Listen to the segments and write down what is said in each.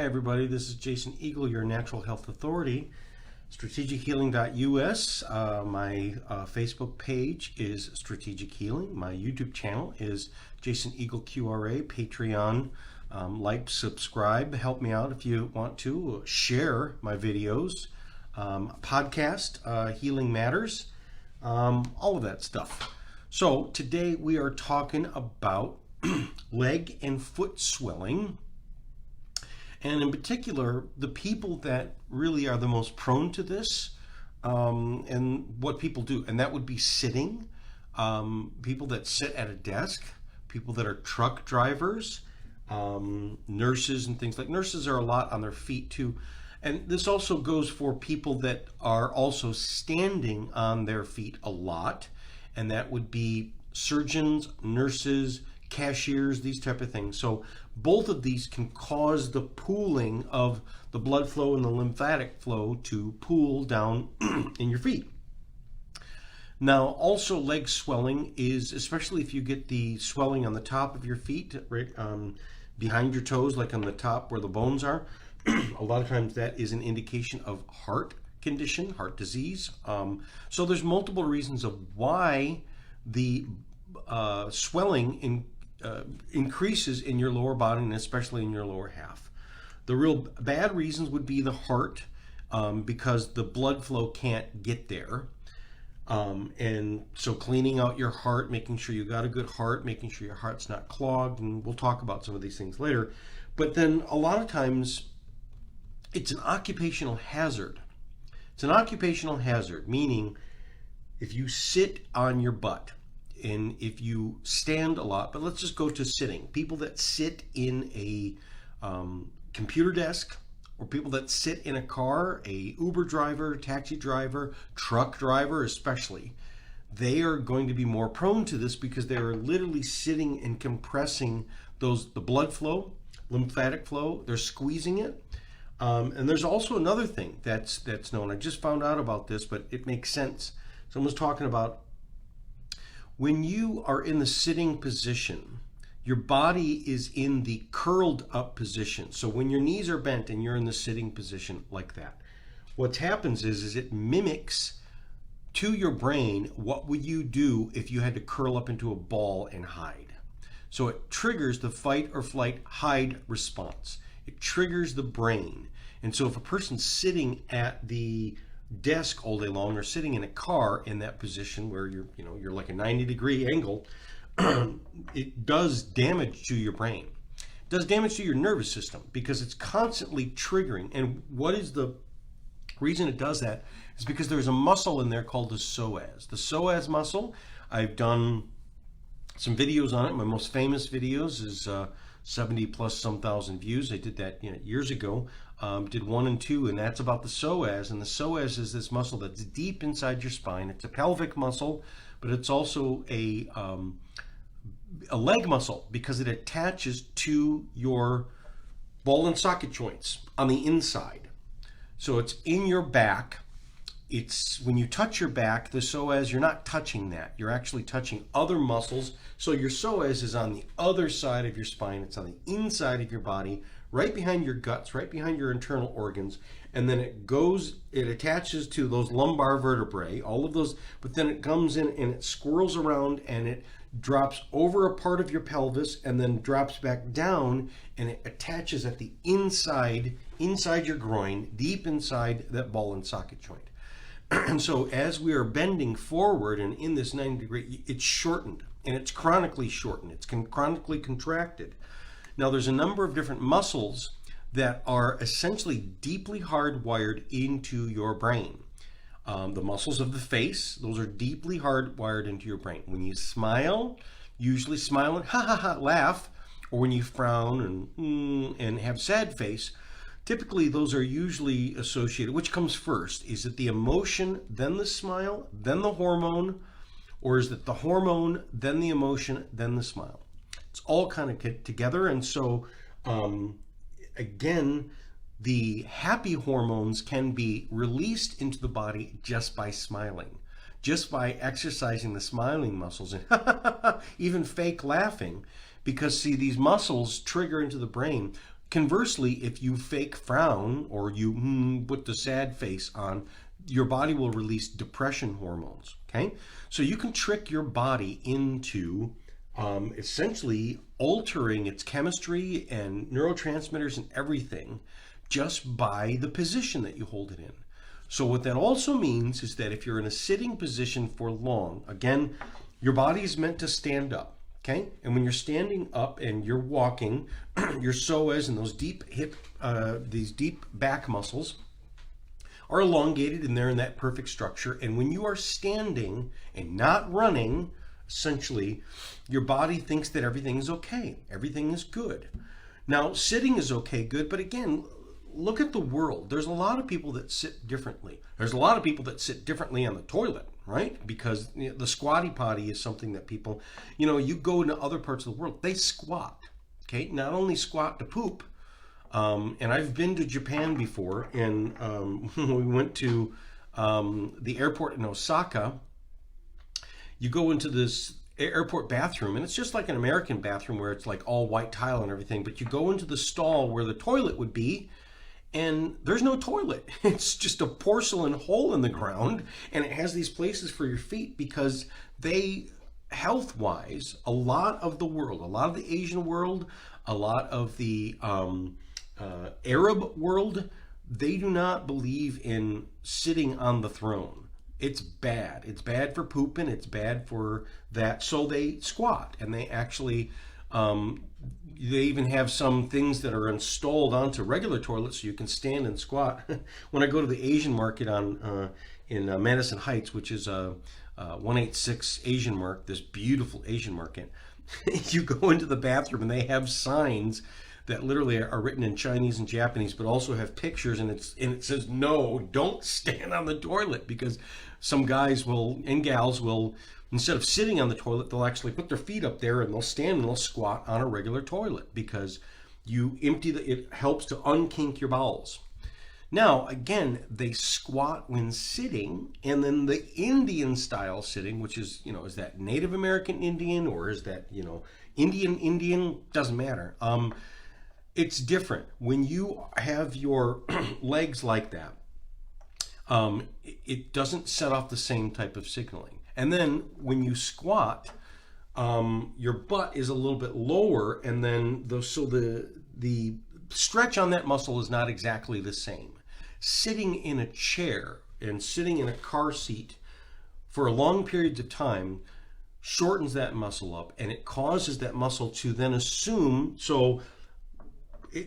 everybody. This is Jason Eagle, your natural health authority. StrategicHealing.us. My Facebook page is Strategic Healing. My YouTube channel is Jason Eagle QRA. Patreon. Like, subscribe, help me out if you want to. Share my videos. Podcast, Healing Matters. All of that stuff. So today we are talking about leg and foot swelling. And in particular, the people that really are the most prone to this, and what people do, and that would be sitting, people that sit at a desk, people that are truck drivers, nurses and things like nurses are a lot on their feet too. And this also goes for people that are also standing on their feet a lot, and that would be surgeons, nurses, cashiers, these type of things. So both of these can cause the pooling of the blood flow and the lymphatic flow to pool down in your feet. Now, also leg swelling is, especially if you get the swelling on the top of your feet, right behind your toes, like on the top where the bones are, a lot of times that is an indication of heart condition, heart disease. So there's multiple reasons of why the swelling increases in your lower body and especially in your lower half. The real bad reasons would be the heart, because the blood flow can't get there. And so cleaning out your heart, making sure you got a good heart, making sure your heart's not clogged, and we'll talk about some of these things later. But then a lot of times it's an occupational hazard. It's an occupational hazard, meaning if you sit on your butt, and if you stand a lot, but let's just go to sitting. People that sit in a computer desk, or people that sit in a car, a Uber driver, taxi driver, truck driver especially, they are going to be more prone to this because they are literally sitting and compressing the blood flow, lymphatic flow. They're squeezing it. And there's also another thing that's known. I just found out about this, but it makes sense. Someone's talking about when you are in the sitting position, your body is in the curled up position. So when your knees are bent and you're in the sitting position like that, what happens is it mimics to your brain what would you do if you had to curl up into a ball and hide. So it triggers the fight or flight hide response. It triggers the brain. And so if a person's sitting at the desk all day long or sitting in a car in that position where you're like a 90-degree angle, it does damage to your brain. It does damage to your nervous system because it's constantly triggering. And what is the reason it does that is because there's a muscle in there called the psoas. The psoas muscle, I've done some videos on it. My most famous videos is 70 plus some thousand views. I did that years ago. Did 1 and 2, and that's about the psoas. And the psoas is this muscle that's deep inside your spine. It's a pelvic muscle, but it's also a leg muscle because it attaches to your ball and socket joints on the inside. So it's in your back. It's when you touch your back, the psoas, you're not touching that. You're actually touching other muscles. So your psoas is on the other side of your spine. It's on the inside of your body, right behind your guts, right behind your internal organs. And then it attaches to those lumbar vertebrae, all of those, but then it comes in and it swirls around and it drops over a part of your pelvis and then drops back down, and it attaches at the inside your groin, deep inside that ball and socket joint. And so as we are bending forward and in this 90-degree, it's shortened, and it's chronically shortened. It's chronically contracted. Now there's a number of different muscles that are essentially deeply hardwired into your brain. The muscles of the face, those are deeply hardwired into your brain. When you smile, usually smile and ha ha ha laugh, or when you frown and have sad face, typically those are usually associated. Which comes first? Is it the emotion, then the smile, then the hormone, or is it the hormone, then the emotion, then the smile? It's all kind of together. And so again, the happy hormones can be released into the body just by smiling, just by exercising the smiling muscles and even fake laughing, because see, these muscles trigger into the brain. Conversely, if you fake frown or you put the sad face on, your body will release depression hormones. Okay, so you can trick your body into essentially altering its chemistry and neurotransmitters and everything just by the position that you hold it in. So what that also means is that if you're in a sitting position for long, again, your body is meant to stand up, okay? And when you're standing up and you're walking, your psoas and those deep these deep back muscles are elongated and they're in that perfect structure. And when you are standing and not running, essentially, your body thinks that everything is okay. Everything is good. Now, sitting is okay, good, but again, look at the world. There's a lot of people that sit differently. There's a lot of people that sit differently on the toilet, right? Because the squatty potty is something that people, you go into other parts of the world, they squat, okay? Not only squat to poop, and I've been to Japan before, and when we went to the airport in Osaka, you go into this airport bathroom, and it's just like an American bathroom where it's like all white tile and everything, but you go into the stall where the toilet would be, and there's no toilet. It's just a porcelain hole in the ground, and it has these places for your feet because they, health-wise, a lot of the world, a lot of the Asian world, a lot of the Arab world, they do not believe in sitting on the throne. It's bad. It's bad for pooping. It's bad for that. So they squat, and they actually, they even have some things that are installed onto regular toilets so you can stand and squat. When I go to the Asian market in Madison Heights, which is a 186 Asian market, this beautiful Asian market, you go into the bathroom and they have signs that literally are written in Chinese and Japanese, but also have pictures, and it says, no, don't stand on the toilet, because some guys will, and gals will, instead of sitting on the toilet, they'll actually put their feet up there and they'll stand and they'll squat on a regular toilet, because you empty it helps to unkink your bowels. Now, again, they squat when sitting, and then the Indian style sitting, which is, is that Native American Indian, or is that, Indian, doesn't matter. It's different. When you have your legs like that, it doesn't set off the same type of signaling. And then when you squat, your butt is a little bit lower, and then the stretch on that muscle is not exactly the same. Sitting in a chair and sitting in a car seat for long periods of time shortens that muscle up, and it causes that muscle to then assume,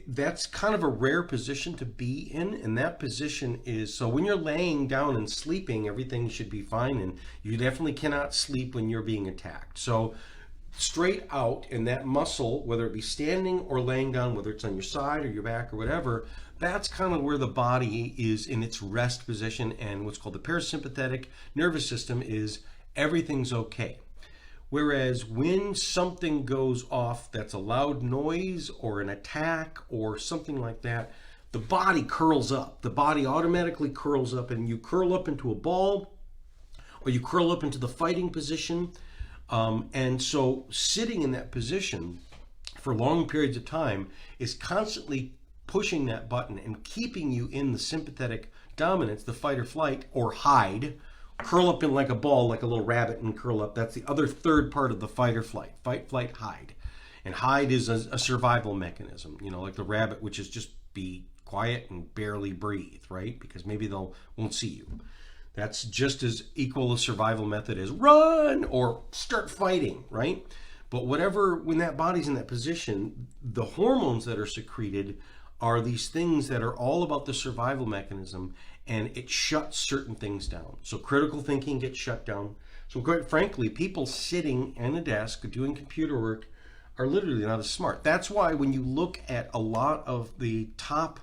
that's kind of a rare position to be in, and that position is, so when you're laying down and sleeping, everything should be fine, and you definitely cannot sleep when you're being attacked. So straight out, and that muscle, whether it be standing or laying down, whether it's on your side or your back or whatever, that's kind of where the body is in its rest position, and what's called the parasympathetic nervous system is everything's okay. Whereas when something goes off that's a loud noise or an attack or something like that, the body curls up. The body automatically curls up, and you curl up into a ball, or you curl up into the fighting position. And so sitting in that position for long periods of time is constantly pushing that button and keeping you in the sympathetic dominance, the fight or flight or hide. Curl up in like a ball, like a little rabbit, and curl up. That's the other third part of the fight or flight. Fight, flight, hide. And hide is a survival mechanism, like the rabbit, which is just be quiet and barely breathe, right? Because maybe won't see you. That's just as equal a survival method as run or start fighting, right? But when that body's in that position, the hormones that are secreted are these things that are all about the survival mechanism, and it shuts certain things down. So critical thinking gets shut down. So quite frankly, people sitting at a desk doing computer work are literally not as smart. That's why when you look at a lot of the top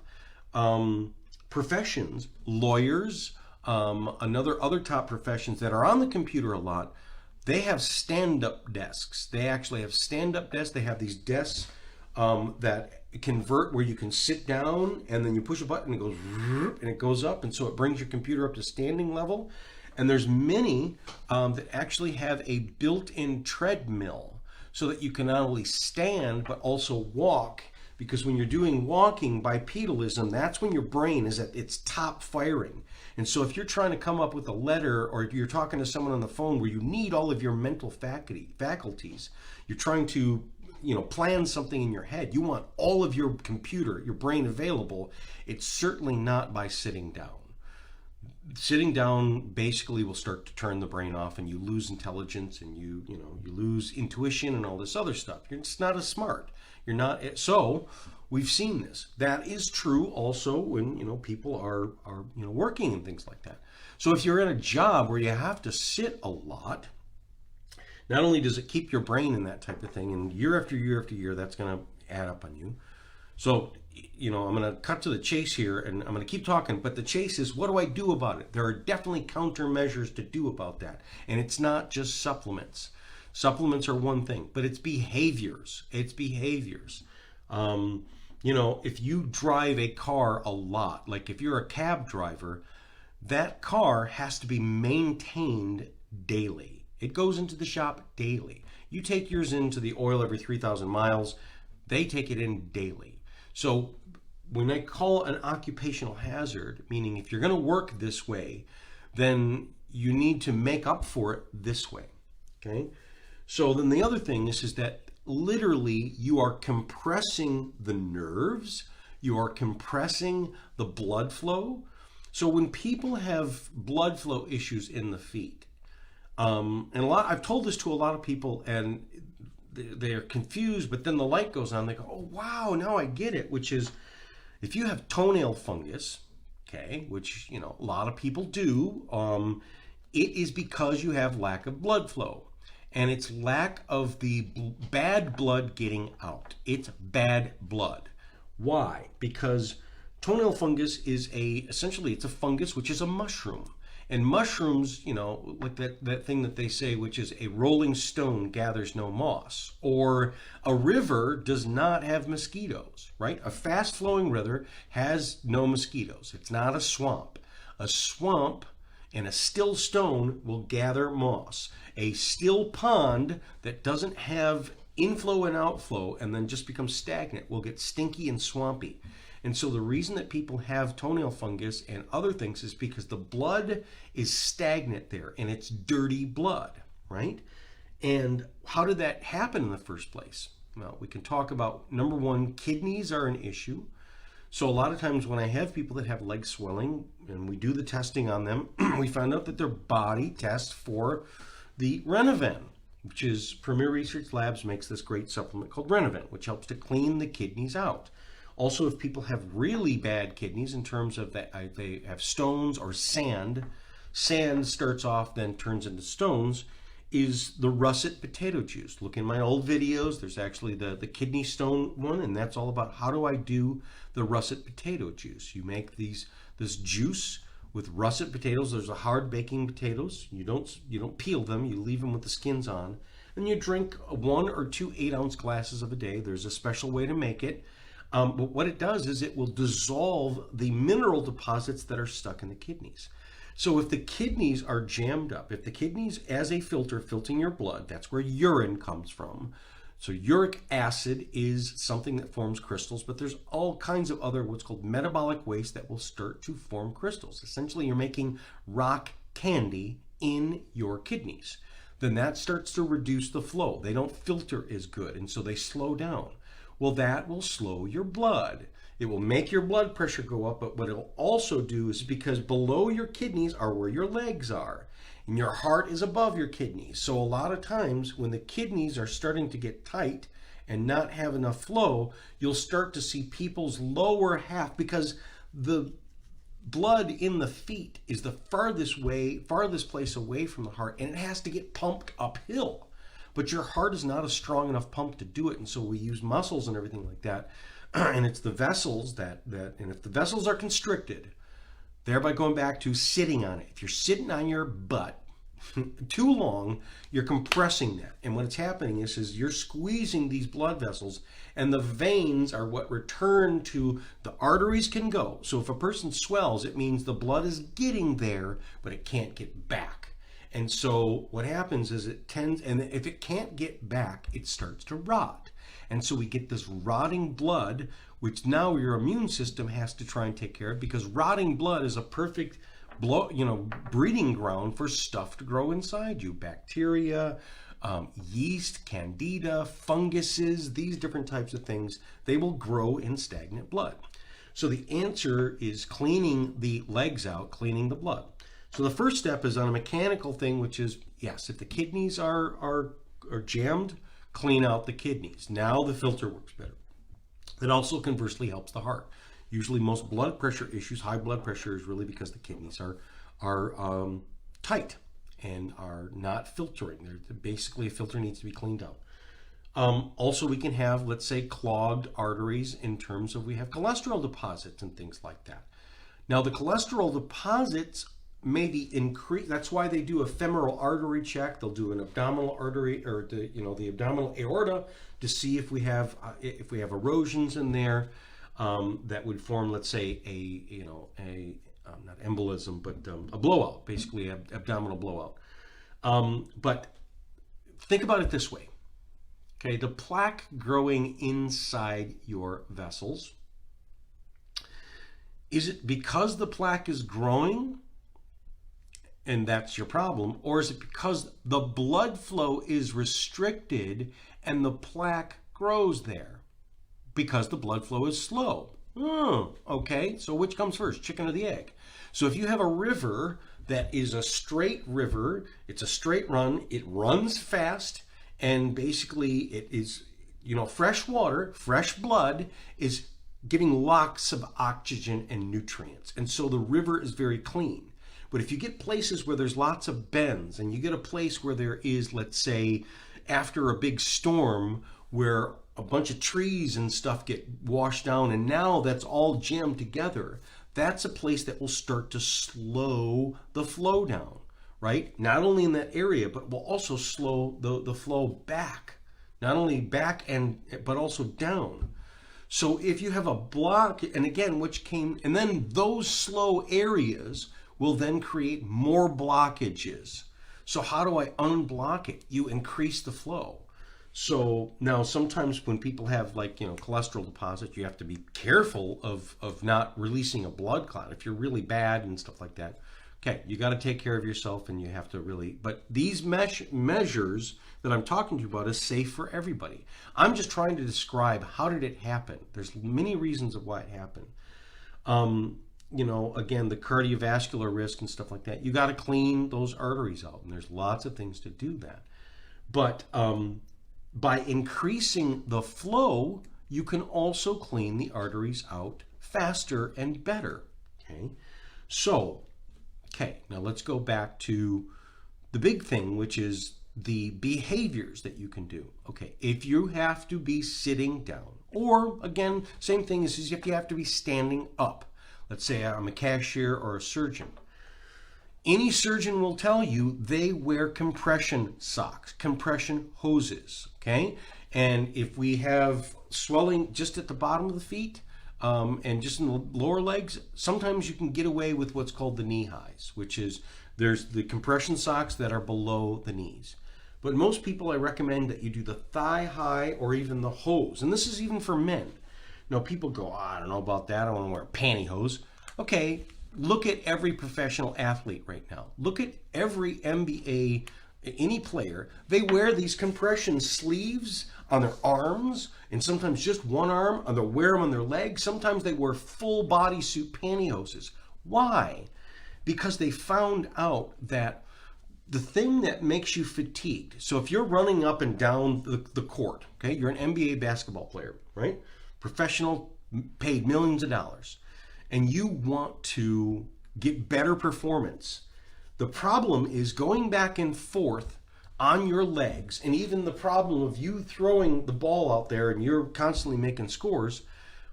professions, lawyers, other top professions that are on the computer a lot, they have stand-up desks. They actually have stand-up desks. They have these desks that convert where you can sit down, and then you push a button and it goes up, and so it brings your computer up to standing level. And there's many that actually have a built-in treadmill so that you can not only stand but also walk because when you're doing walking bipedalism, that's when your brain is at its top firing. And so if you're trying to come up with a letter, or you're talking to someone on the phone where you need all of your mental faculties, you're trying to plan something in your head, you want all of your brain available, it's certainly not by sitting down. Sitting down basically will start to turn the brain off, and you lose intelligence, and you lose intuition and all this other stuff. You're just not as smart. You're not. So we've seen this. That is true also when people are working and things like that. So if you're in a job where you have to sit a lot, not only does it keep your brain in that type of thing, and year after year after year, that's going to add up on you. So, I'm going to cut to the chase here, and I'm going to keep talking, but the chase is, what do I do about it? There are definitely countermeasures to do about that. And it's not just supplements. Supplements are one thing, but it's behaviors. It's behaviors. If you drive a car a lot, like if you're a cab driver, that car has to be maintained daily. It goes into the shop daily. You take yours into the oil every 3,000 miles. They take it in daily. So when I call an occupational hazard, meaning if you're going to work this way, then you need to make up for it this way. Okay? So then the other thing is that literally you are compressing the nerves, you are compressing the blood flow. So when people have blood flow issues in the feet, and I've told this to a lot of people, and they're confused, but then the light goes on. They go, oh, wow, now I get it, which is if you have toenail fungus, okay, which, a lot of people do, it is because you have lack of blood flow, and it's lack of the bad blood getting out. It's bad blood. Why? Because toenail fungus is essentially it's a fungus, which is a mushroom. And mushrooms, like that thing that they say, which is a rolling stone gathers no moss, or a river does not have mosquitoes, right? A fast-flowing river has no mosquitoes. It's not a swamp. A swamp and a still stone will gather moss. A still pond that doesn't have inflow and outflow and then just becomes stagnant will get stinky and swampy. And so the reason that people have toenail fungus and other things is because the blood is stagnant there, and it's dirty blood, right? And how did that happen in the first place? Well, we can talk about, number one, kidneys are an issue. So a lot of times when I have people that have leg swelling and we do the testing on them, we find out that their body tests for the Renovan, which is Premier Research Labs makes this great supplement called Renovan, which helps to clean the kidneys out. Also, if people have really bad kidneys in terms of that they have stones or sand starts off, then turns into stones, is the russet potato juice. Look in my old videos. There's actually the kidney stone one, and that's all about how do I do the russet potato juice. You make this juice with russet potatoes. Those are hard baking potatoes. You don't peel them. You leave them with the skins on. And you drink 1 or 2 8-ounce glasses of a day. There's a special way to make it. But what it does is it will dissolve the mineral deposits that are stuck in the kidneys. So if the kidneys are jammed up, if the kidneys as a filter filtering your blood, that's where urine comes from. So uric acid is something that forms crystals, but there's all kinds of other what's called metabolic waste that will start to form crystals. Essentially, you're making rock candy in your kidneys. Then that starts to reduce the flow. They don't filter as good, and so they slow down. Well, that will slow your blood. It will make your blood pressure go up, but what it'll also do is because below your kidneys are where your legs are, and your heart is above your kidneys. So a lot of times when the kidneys are starting to get tight and not have enough flow, you'll start to see people's lower half, because the blood in the feet is the farthest place away from the heart, and it has to get pumped uphill. But your heart is not a strong enough pump to do it, and so we use muscles and everything like that. And it's the vessels and if the vessels are constricted, thereby going back to sitting on it. If you're sitting on your butt too long, you're compressing that. And what's happening is you're squeezing these blood vessels, and the veins are what return to the arteries can go. So if a person swells, it means the blood is getting there, but it can't get back. And so what happens is it tends, and if it can't get back, it starts to rot. And so we get this rotting blood, which now your immune system has to try and take care of, because rotting blood is a perfect breeding ground for stuff to grow inside you. Bacteria, yeast, candida, funguses, these different types of things, they will grow in stagnant blood. So the answer is cleaning the legs out, cleaning the blood. So the first step is on a mechanical thing, which is, yes, if the kidneys are jammed, clean out the kidneys. Now the filter works better. It also conversely helps the heart. Usually most blood pressure issues, high blood pressure, is really because the kidneys are tight and are not filtering. Basically, a filter needs to be cleaned out. Also, we can have, let's say, clogged arteries in terms of we have cholesterol deposits and things like that. Now, the cholesterol deposits may be increased. That's why they do a femoral artery check. They'll do an abdominal artery, or the abdominal aorta, to see if we have erosions in there that would form, let's say, not embolism, but a blowout, basically abdominal blowout. But think about it this way. Okay, the plaque growing inside your vessels, is it because the plaque is growing and that's your problem, or is it because the blood flow is restricted and the plaque grows there because the blood flow is slow? Okay, so which comes first, chicken or the egg? So if you have a river that is a straight river, it's a straight run, it runs fast, and basically it is, fresh water, fresh blood is giving lots of oxygen and nutrients. And so the river is very clean. But if you get places where there's lots of bends, and you get a place where there is, let's say, after a big storm, where a bunch of trees and stuff get washed down, and now that's all jammed together, that's a place that will start to slow the flow down, right? Not only in that area, but will also slow the flow back, not only back but also down. So if you have a block, and again, and then those slow areas will then create more blockages. So how do I unblock it? You increase the flow. So now sometimes when people have cholesterol deposits, you have to be careful of not releasing a blood clot if you're really bad and stuff like that. Okay, you got to take care of yourself, and you have to really, but these measures that I'm talking to you about is safe for everybody. I'm just trying to describe how did it happen. There's many reasons of why it happened. Again, the cardiovascular risk and stuff like that, you got to clean those arteries out, and there's lots of things to do that. But by increasing the flow, you can also clean the arteries out faster and better. Okay, now let's go back to the big thing, which is the behaviors that you can do. Okay, if you have to be sitting down, or again, same thing as if you have to be standing up. Let's say I'm a cashier or a surgeon. Any surgeon will tell you they wear compression socks, compression hoses, okay? And if we have swelling just at the bottom of the feet and just in the lower legs, sometimes you can get away with what's called the knee highs, which is there's the compression socks that are below the knees. But most people, I recommend that you do the thigh high or even the hose. And this is even for men. Now, people go, I don't know about that. I want to wear pantyhose. Okay, look at every professional athlete right now. Look at every NBA, any player. They wear these compression sleeves on their arms, and sometimes just one arm, and they'll wear them on their legs. Sometimes they wear full bodysuit pantyhoses. Why? Because they found out that the thing that makes you fatigued, so if you're running up and down the court, okay, you're an NBA basketball player, right? Professional, paid millions of dollars, and you want to get better performance. The problem is going back and forth on your legs, and even the problem of you throwing the ball out there and you're constantly making scores.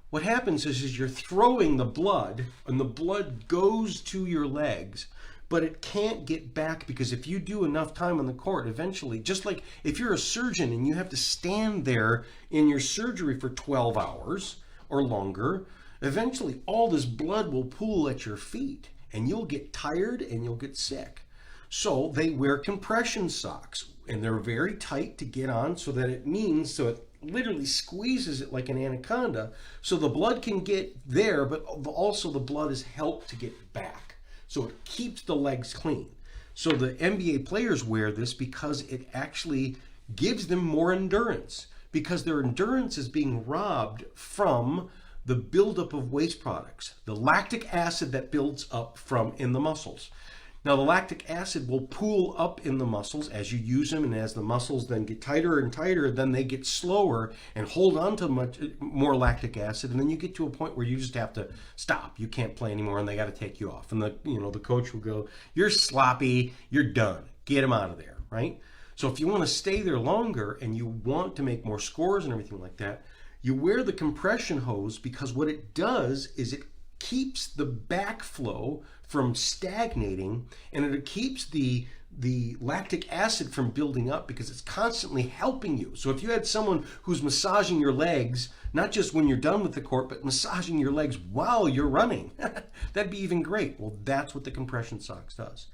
What happens is you're throwing the blood, and the blood goes to your legs, but it can't get back, because if you do enough time on the court, eventually, just like if you're a surgeon and you have to stand there in your surgery for 12 hours or longer, eventually all this blood will pool at your feet, and you'll get tired and you'll get sick. So they wear compression socks, and they're very tight to get on, so that it literally squeezes it like an anaconda, so the blood can get there, but also the blood is helped to get back. So it keeps the legs clean. So the NBA players wear this because it actually gives them more endurance, because their endurance is being robbed from the buildup of waste products, the lactic acid that builds up from in the muscles. Now, the lactic acid will pool up in the muscles as you use them, and as the muscles then get tighter and tighter, then they get slower and hold on to much more lactic acid, and then you get to a point where you just have to stop. You can't play anymore, and they got to take you off. And the coach will go, "You're sloppy. You're done. Get him out of there." Right? So if you want to stay there longer and you want to make more scores and everything like that, you wear the compression hose, because what it does is it keeps the backflow from stagnating, and it keeps the lactic acid from building up, because it's constantly helping you. So if you had someone who's massaging your legs, not just when you're done with the court, but massaging your legs while you're running, that'd be even great. Well, that's what the compression socks does.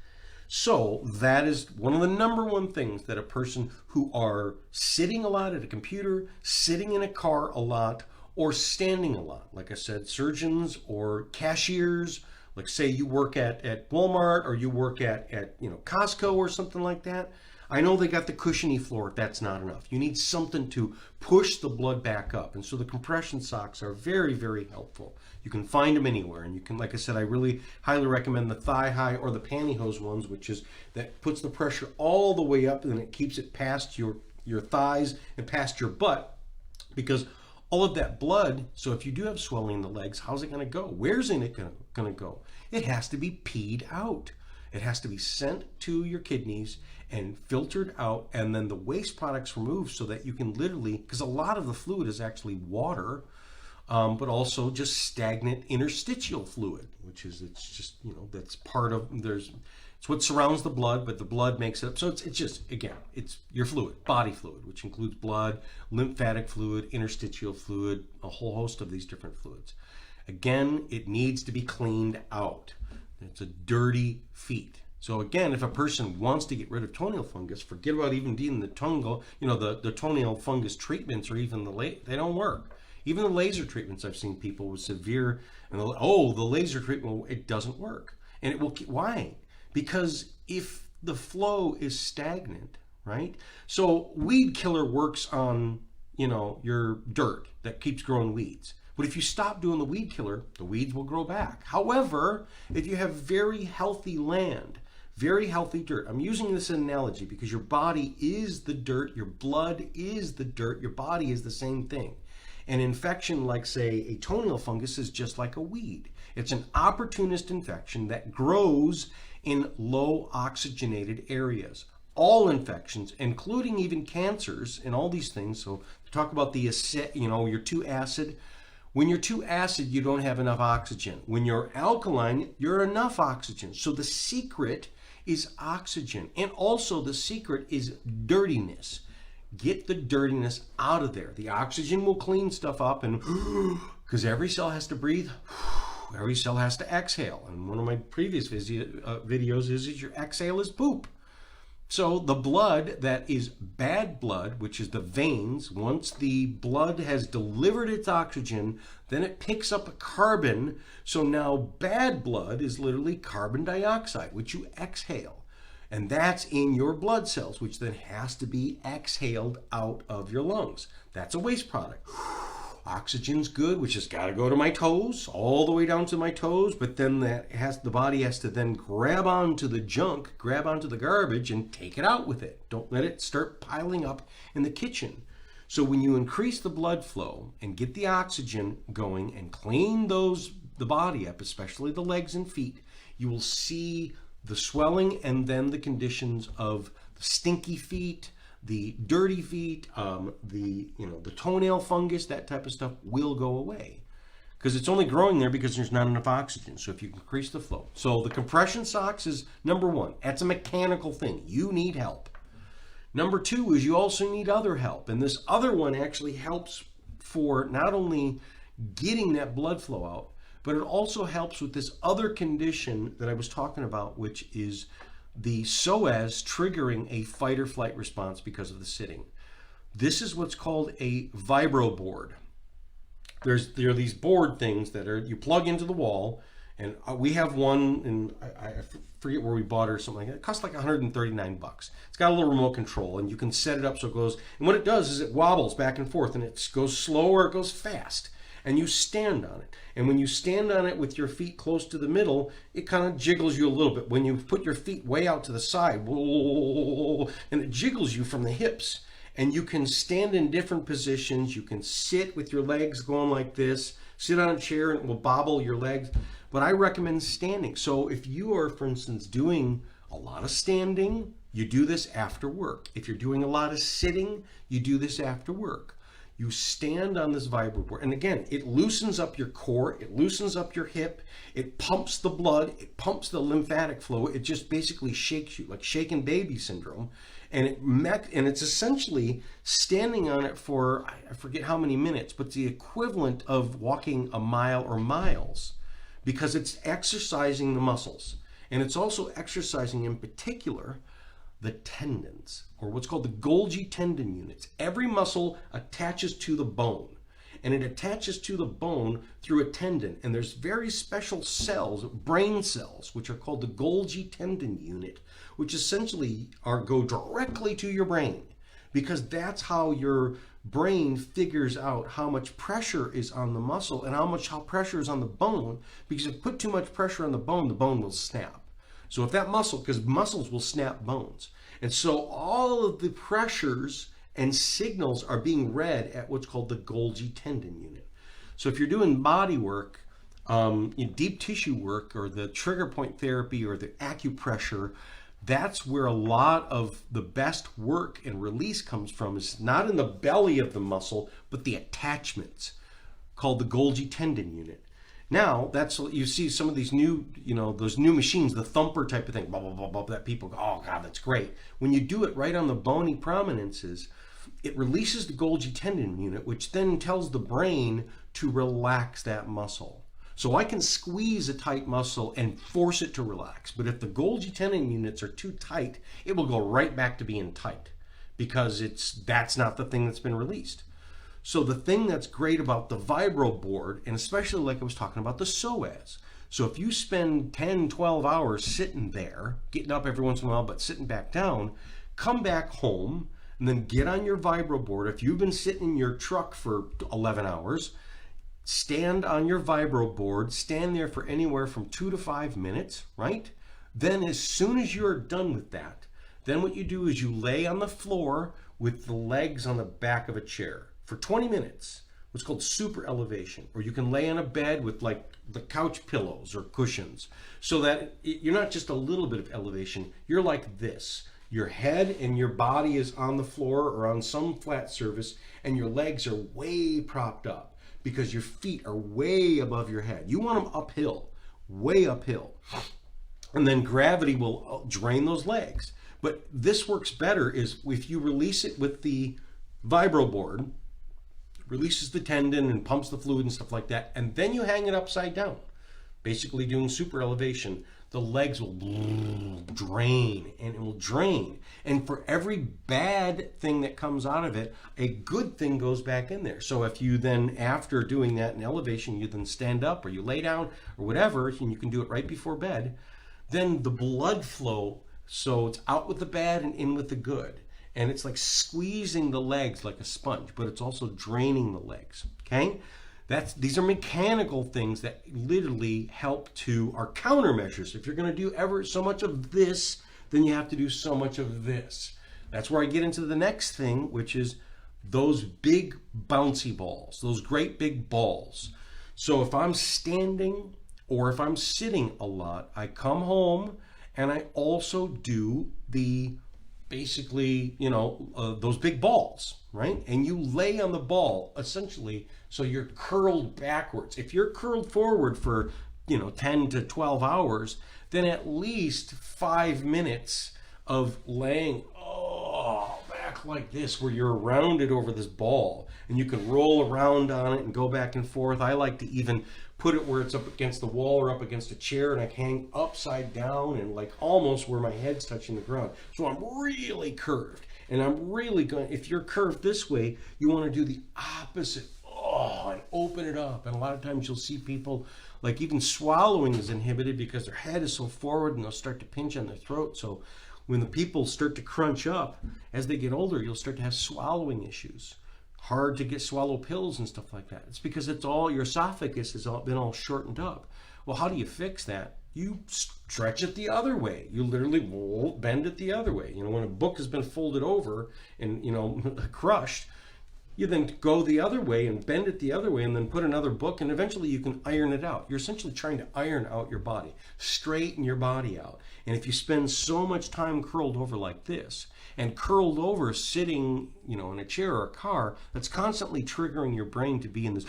So that is one of the number one things that a person who are sitting a lot at a computer, sitting in a car a lot, or standing a lot, like I said, surgeons or cashiers, like say you work at Walmart, or you work at Costco or something like that. I know they got the cushiony floor. That's not enough. You need something to push the blood back up. And so the compression socks are very, very helpful. You can find them anywhere. And you can, like I said, I really highly recommend the thigh high or the pantyhose ones, which is that puts the pressure all the way up, and it keeps it past your thighs and past your butt, because all of that blood, so if you do have swelling in the legs, how's it going to go? Where's it going to go? It has to be peed out. It has to be sent to your kidneys and filtered out, and then the waste products removed, so that you can literally, because a lot of the fluid is actually water, but also just stagnant interstitial fluid, which is, it's just, that's part of, it's what surrounds the blood, but the blood makes it up. So it's just, again, it's your fluid, body fluid, which includes blood, lymphatic fluid, interstitial fluid, a whole host of these different fluids. Again, it needs to be cleaned out. It's a dirty feet. So again, if a person wants to get rid of toenail fungus, forget about even doing the the toenail fungus treatments, or even they don't work. Even the laser treatments, I've seen people with severe, and the laser treatment, it doesn't work. And it will, why? Because if the flow is stagnant, right? So weed killer works on, your dirt that keeps growing weeds. But if you stop doing the weed killer, the weeds will grow back. However, if you have very healthy land, very healthy dirt, I'm using this analogy because your body is the dirt, your blood is the dirt, your body is the same thing. An infection like, say, a toenail fungus is just like a weed. It's an opportunist infection that grows in low oxygenated areas. All infections, including even cancers and all these things. So talk about the acid, you're too acid. When you're too acid, you don't have enough oxygen. When you're alkaline, you're enough oxygen. So the secret is oxygen. And also the secret is dirtiness. Get the dirtiness out of there. The oxygen will clean stuff up, and because every cell has to breathe, every cell has to exhale. And one of my previous videos is your exhale is poop. So the blood that is bad blood, which is the veins, once the blood has delivered its oxygen, then it picks up carbon. So now bad blood is literally carbon dioxide, which you exhale. And that's in your blood cells, which then has to be exhaled out of your lungs. That's a waste product. Oxygen's good, which has got to go to my toes, all the way down to my toes, but then the body has to then grab onto the junk, grab onto the garbage, and take it out with it. Don't let it start piling up in the kitchen. So when you increase the blood flow and get the oxygen going and clean the body up, especially the legs and feet, you will see the swelling and then the conditions of the stinky feet, the dirty feet, the toenail fungus, that type of stuff will go away, because it's only growing there because there's not enough oxygen. So if you increase the flow. So the compression socks is number one. That's a mechanical thing. You need help. Number two is you also need other help. And this other one actually helps for not only getting that blood flow out, but it also helps with this other condition that I was talking about, which is the psoas triggering a fight or flight response because of the sitting. This is what's called a vibro board. There are these board things that you plug into the wall, and we have one, and I forget where we bought it or something like that. It costs like $139. It's got a little remote control, and you can set it up so it goes, and what it does is it wobbles back and forth, and it goes slow or it goes fast, and you stand on it. And when you stand on it with your feet close to the middle, it kind of jiggles you a little bit. When you put your feet way out to the side, and it jiggles you from the hips. And you can stand in different positions. You can sit with your legs going like this, sit on a chair and it will bobble your legs. But I recommend standing. So if you are, for instance, doing a lot of standing, you do this after work. If you're doing a lot of sitting, you do this after work. You stand on this vibro board. And again, it loosens up your core. It loosens up your hip. It pumps the blood. It pumps the lymphatic flow. It just basically shakes you, like shaken baby syndrome. And it's essentially standing on it for, I forget how many minutes, but it's the equivalent of walking a mile or miles, because it's exercising the muscles. And it's also exercising, in particular, the tendons, or what's called the Golgi tendon units. Every muscle attaches to the bone, and it attaches to the bone through a tendon. And there's very special cells, brain cells, which are called the Golgi tendon unit, which essentially go directly to your brain, because that's how your brain figures out how much pressure is on the muscle and how pressure is on the bone. Because if you put too much pressure on the bone will snap. So if that muscle, because muscles will snap bones. And so all of the pressures and signals are being read at what's called the Golgi tendon unit. So if you're doing body work, deep tissue work, or the trigger point therapy, or the acupressure, that's where a lot of the best work and release comes from. Is not in the belly of the muscle, but the attachments, called the Golgi tendon unit. Now, you see some of these new, those new machines, the thumper type of thing, blah, blah, blah, blah, that people go, oh God, that's great. When you do it right on the bony prominences, it releases the Golgi tendon unit, which then tells the brain to relax that muscle. So I can squeeze a tight muscle and force it to relax. But if the Golgi tendon units are too tight, it will go right back to being tight, because that's not the thing that's been released. So the thing that's great about the vibro board, and especially like I was talking about the psoas. So if you spend 10, 12 hours sitting there, getting up every once in a while, but sitting back down, come back home and then get on your vibro board. If you've been sitting in your truck for 11 hours, stand on your vibro board, stand there for anywhere from 2 to 5 minutes, right? Then as soon as you're done with that, then what you do is you lay on the floor with the legs on the back of a chair for 20 minutes, what's called super elevation. Or you can lay on a bed with like the couch pillows or cushions, so that you're not just a little bit of elevation, you're like this. Your head and your body is on the floor or on some flat surface, and your legs are way propped up, because your feet are way above your head. You want them uphill, way uphill. And then gravity will drain those legs. But this works better is if you release it with the vibro board, releases the tendon and pumps the fluid and stuff like that, and then you hang it upside down, basically doing super elevation. The legs will drain, and it will drain. And for every bad thing that comes out of it, a good thing goes back in there. So if you then, after doing that in elevation, you then stand up or you lay down or whatever, and you can do it right before bed, then the blood flow, so it's out with the bad and in with the good. And it's like squeezing the legs like a sponge, but it's also draining the legs, okay? These are mechanical things that literally help to our countermeasures. If you're going to do ever so much of this, then you have to do so much of this. That's where I get into the next thing, which is those big bouncy balls, those great big balls. So if I'm standing or if I'm sitting a lot, I come home and I also do basically, those big balls, right? And you lay on the ball, essentially, so you're curled backwards. If you're curled forward for, 10 to 12 hours, then at least 5 minutes of laying, back rock like this where you're rounded over this ball and you can roll around on it and go back and forth. I like to even put it where it's up against the wall or up against a chair, and I can hang upside down and like almost where my head's touching the ground. So I'm really curved, and I'm really going, if you're curved this way, you want to do the opposite. Oh, and open it up. And a lot of times you'll see people, like even swallowing is inhibited because their head is so forward and they'll start to pinch on their throat. So when the people start to crunch up, as they get older, you'll start to have swallowing issues. Hard to swallow pills and stuff like that. It's because it's all, your esophagus has been all shortened up. Well, how do you fix that? You stretch it the other way. You literally bend it the other way. You know, when a book has been folded over and, you know, crushed, you then go the other way and bend it the other way and then put another book, and eventually you can iron it out. You're essentially trying to iron out your body, straighten your body out. And if you spend so much time curled over like this, and curled over sitting, you know, in a chair or a car, that's constantly triggering your brain to be in this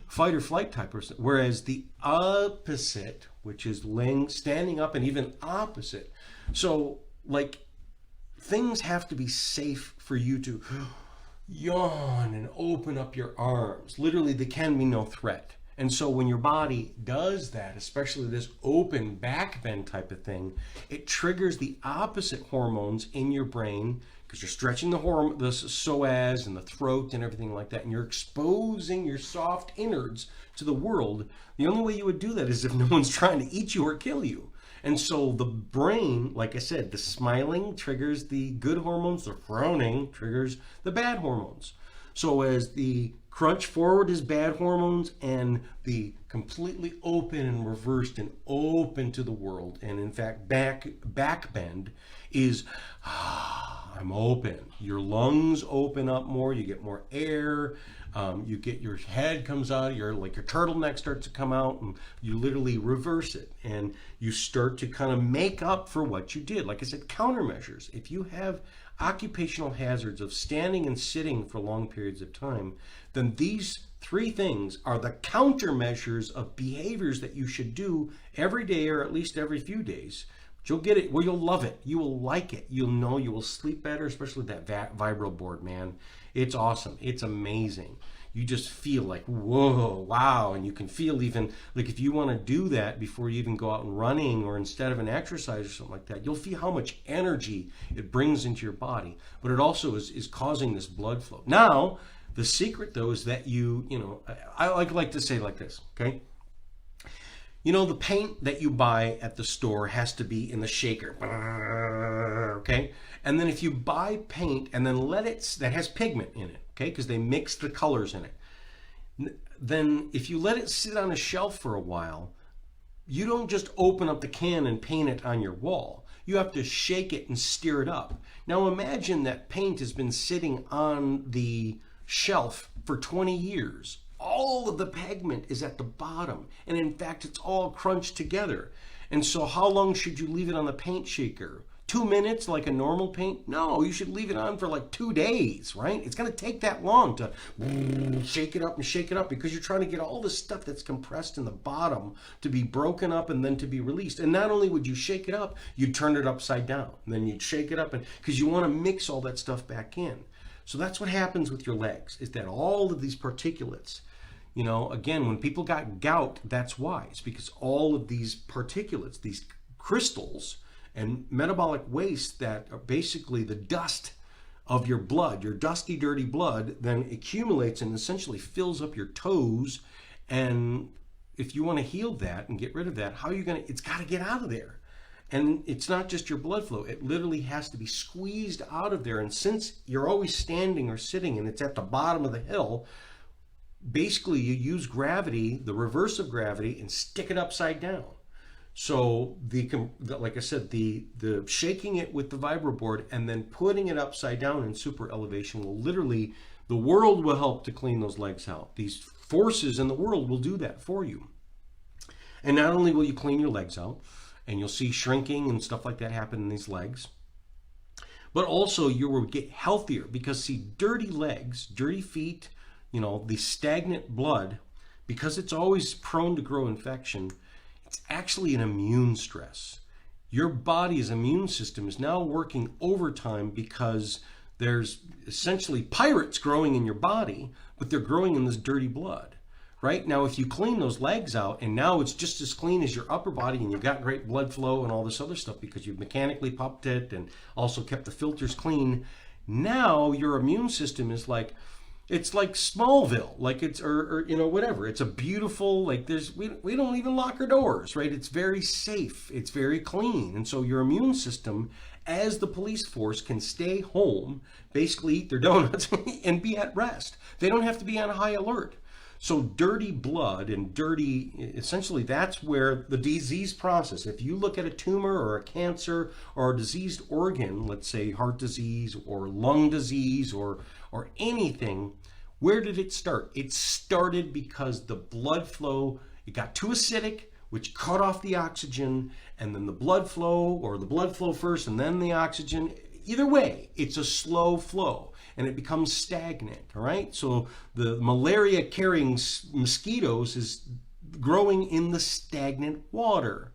fight or flight type of, whereas the opposite, which is standing up, and even opposite. So like things have to be safe for you to yawn and open up your arms. Literally, there can be no threat. And so when your body does that, especially this open back bend type of thing, it triggers the opposite hormones in your brain, because you're stretching the psoas and the throat and everything like that, and you're exposing your soft innards to the world. The only way you would do that is if no one's trying to eat you or kill you. And so the brain, like I said, the smiling triggers the good hormones, the frowning triggers the bad hormones. So as the crunch forward is bad hormones, and the completely open and reversed and open to the world, and in fact back bend is I'm open. Your lungs open up more, you get more air, you get, your head comes out, your turtleneck starts to come out, and you literally reverse it, and you start to kind of make up for what you did. Like I said, countermeasures. If you have occupational hazards of standing and sitting for long periods of time, then these three things are the countermeasures of behaviors that you should do every day, or at least every few days. But you'll get it, well, you'll love it, you will like it, you'll know, you will sleep better, especially with that vibro board, man. It's awesome, it's amazing. You just feel like, whoa, wow. And you can feel even, like if you want to do that before you even go out and running, or instead of an exercise or something like that, you'll feel how much energy it brings into your body. But it also is causing this blood flow. Now, the secret though is that you know, I like to say like this, okay? You know, the paint that you buy at the store has to be in the shaker, okay? And then if you buy paint and then that has pigment in it, okay, because they mix the colors in it, then if you let it sit on a shelf for a while, you don't just open up the can and paint it on your wall. You have to shake it and stir it up. Now imagine that paint has been sitting on the shelf for 20 years. All of the pigment is at the bottom, and in fact it's all crunched together. And so how long should you leave it on the paint shaker? 2 minutes like a normal paint? No, you should leave it on for like 2 days, right? It's going to take that long to shake it up, because you're trying to get all the stuff that's compressed in the bottom to be broken up and then to be released. And not only would you shake it up, you'd turn it upside down, and then you'd shake it up, and because you want to mix all that stuff back in. So that's what happens with your legs, is that all of these particulates, you know, again, when people got gout, that's why. It's because all of these particulates, these crystals and metabolic waste that are basically the dust of your blood, your dusty, dirty blood, then accumulates and essentially fills up your toes. And if you want to heal that and get rid of that, how are you going to, it's got to get out of there. And it's not just your blood flow, it literally has to be squeezed out of there. And since you're always standing or sitting and it's at the bottom of the hill, basically you use gravity, the reverse of gravity, and stick it upside down. So like I said, the shaking it with the vibro board and then putting it upside down in super elevation will literally, the world will help to clean those legs out. These forces in the world will do that for you. And not only will you clean your legs out, and you'll see shrinking and stuff like that happen in these legs, but also you will get healthier, because see, dirty legs, dirty feet, you know, the stagnant blood, because it's always prone to grow infection, it's actually an immune stress. Your body's immune system is now working overtime because There's essentially pirates growing in your body, but they're growing in this dirty blood. Right? Now, if you clean those legs out and now it's just as clean as your upper body and you've got great blood flow and all this other stuff because you've mechanically pumped it and also kept the filters clean, now your immune system is like, it's like Smallville, like it's, or you know, whatever. It's a beautiful, like we don't even lock our doors, right? It's very safe. It's very clean. And so your immune system, as the police force, can stay home, basically eat their donuts and be at rest. They don't have to be on high alert. So dirty blood and dirty, essentially that's where the disease process, if you look at a tumor or a cancer or a diseased organ, let's say heart disease or lung disease or anything, where did it start? It started because the blood flow, it got too acidic, which cut off the oxygen, and then the blood flow, or the blood flow first and then the oxygen. Either way, it's a slow flow. And it becomes stagnant, all right? So the malaria-carrying mosquitoes is growing in the stagnant water.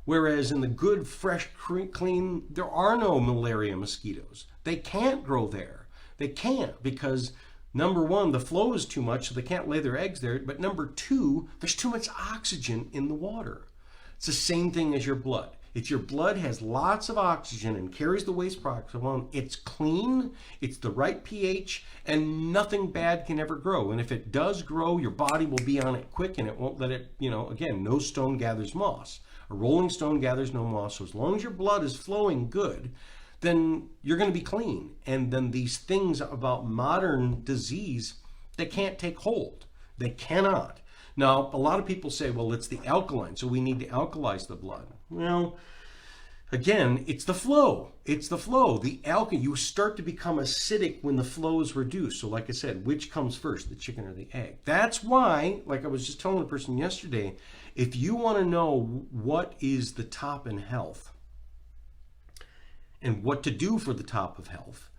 Whereas in the good, fresh, clean, there are no malaria mosquitoes. They can't grow there. They can't because, number one, the flow is too much, so they can't lay their eggs there. But number two, there's too much oxygen in the water. It's the same thing as your blood. If your blood has lots of oxygen and carries the waste products along, it's clean, it's the right pH, and nothing bad can ever grow. And if it does grow, your body will be on it quick and it won't let it, you know, again, no stone gathers moss. A rolling stone gathers no moss. So as long as your blood is flowing good, then you're going to be clean. And then these things about modern disease, they can't take hold. They cannot. Now, a lot of people say, well, it's the alkaline, so we need to alkalize the blood. Well, again, it's the flow. It's the flow. The alkaline, you start to become acidic when the flow is reduced. So like I said, which comes first, the chicken or the egg? That's why, like I was just telling a person yesterday, if you want to know what is the top in health and what to do for the top of health,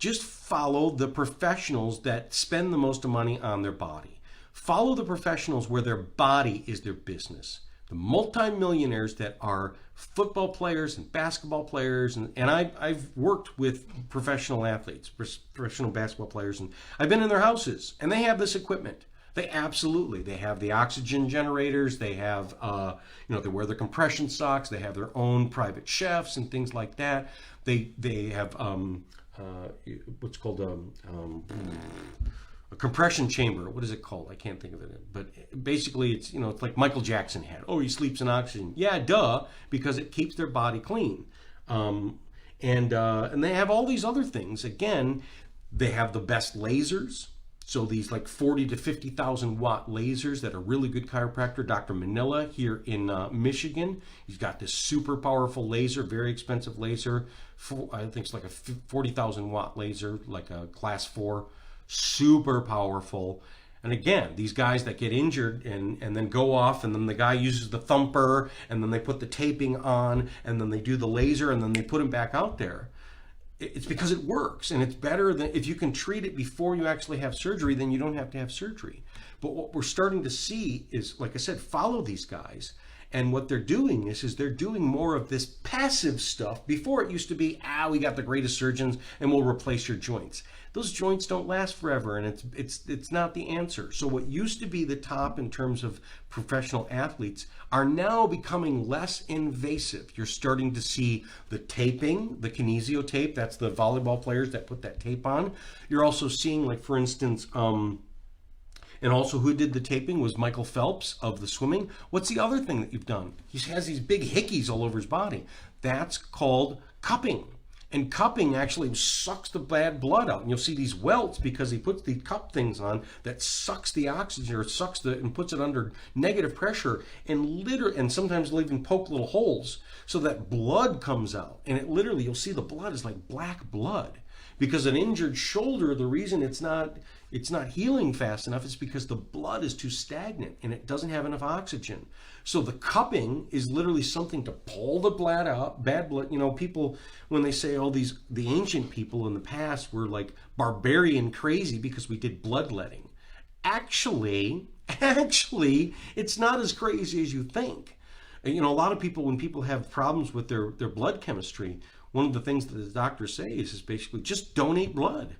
just follow the professionals that spend the most money on their body. Follow the professionals where their body is their business. The multimillionaires that are football players and basketball players, and I've worked with professional athletes, professional basketball players, and I've been in their houses, and they have this equipment. They have the oxygen generators. They have, they wear their compression socks. They have their own private chefs and things like that. They have what's called a compression chamber. What is it called? I can't think of it. But basically, it's it's like Michael Jackson had. Oh, he sleeps in oxygen. Yeah, duh, because it keeps their body clean. And they have all these other things. Again, they have the best lasers. So these like 40 to 50,000 watt lasers that are really good chiropractor, Dr. Manila here in Michigan. He's got this super powerful laser, very expensive laser. I think it's like a 40,000 watt laser, like a class 4, super powerful. And again, these guys that get injured and then go off, and then the guy uses the thumper, and then they put the taping on, and then they do the laser, and then they put him back out there. It's because it works, and it's better than if you can treat it before you actually have surgery, then you don't have to have surgery. But what we're starting to see is, like I said, follow these guys. And what they're doing is they're doing more of this passive stuff. Before it used to be, we got the greatest surgeons and we'll replace your joints. Those joints don't last forever, and it's not the answer. So what used to be the top in terms of professional athletes are now becoming less invasive. You're starting to see the taping, the kinesio tape. That's the volleyball players that put that tape on. You're also seeing, like, for instance, and also who did the taping was Michael Phelps of the swimming. What's the other thing that you've done? He has these big hickeys all over his body. That's called cupping. And cupping actually sucks the bad blood out. And you'll see these welts because he puts these cup things on that sucks the oxygen, or and puts it under negative pressure, and sometimes they'll even poke little holes so that blood comes out. And it literally, you'll see the blood is like black blood. Because an injured shoulder, the reason it's not healing fast enough is because the blood is too stagnant and it doesn't have enough oxygen. So the cupping is literally something to pull the blood out, bad blood. People, when they say, the ancient people in the past were like barbarian crazy because we did bloodletting. Actually, it's not as crazy as you think. A lot of people, when people have problems with their blood chemistry, one of the things that the doctors say is basically just donate blood.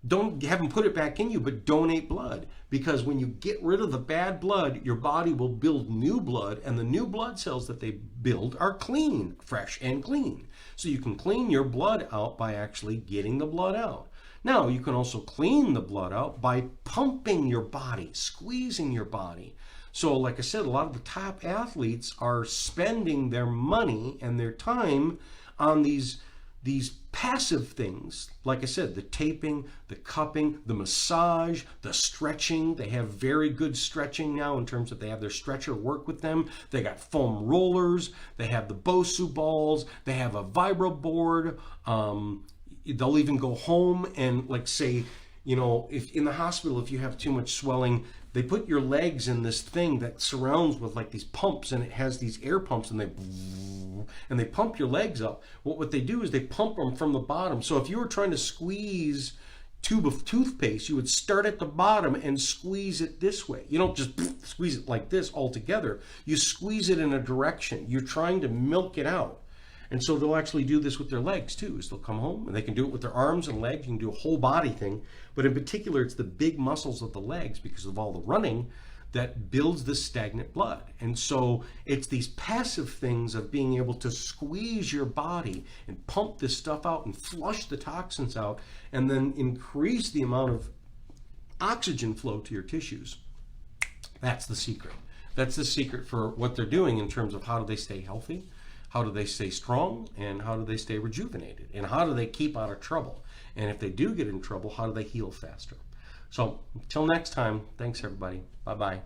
Don't have them put it back in you, but donate blood, because when you get rid of the bad blood, your body will build new blood, and the new blood cells that they build are clean, fresh and clean. So you can clean your blood out by actually getting the blood out. Now, you can also clean the blood out by pumping your body, squeezing your body. So like I said, a lot of the top athletes are spending their money and their time on these passive things. Like I said, the taping, the cupping, the massage, the stretching. They have very good stretching now in terms of they have their stretcher work with them. They got foam rollers. They have the Bosu balls. They have a vibro board. They'll even go home and, like, say, you know, if in the hospital, if you have too much swelling, they put your legs in this thing that surrounds with like these pumps, and it has these air pumps, and they pump your legs up. What they do is they pump them from the bottom. So if you were trying to squeeze tube of toothpaste, you would start at the bottom and squeeze it this way. You don't just squeeze it like this all together. You squeeze it in a direction. You're trying to milk it out. And so they'll actually do this with their legs too. Is they'll come home and they can do it with their arms and legs. You can do a whole body thing. But in particular, it's the big muscles of the legs, because of all the running, that builds the stagnant blood. And so it's these passive things of being able to squeeze your body and pump this stuff out and flush the toxins out, and then increase the amount of oxygen flow to your tissues. That's the secret. That's the secret for what they're doing in terms of how do they stay healthy, how do they stay strong, and how do they stay rejuvenated, and how do they keep out of trouble. And if they do get in trouble, how do they heal faster? So until next time, thanks everybody. Bye-bye.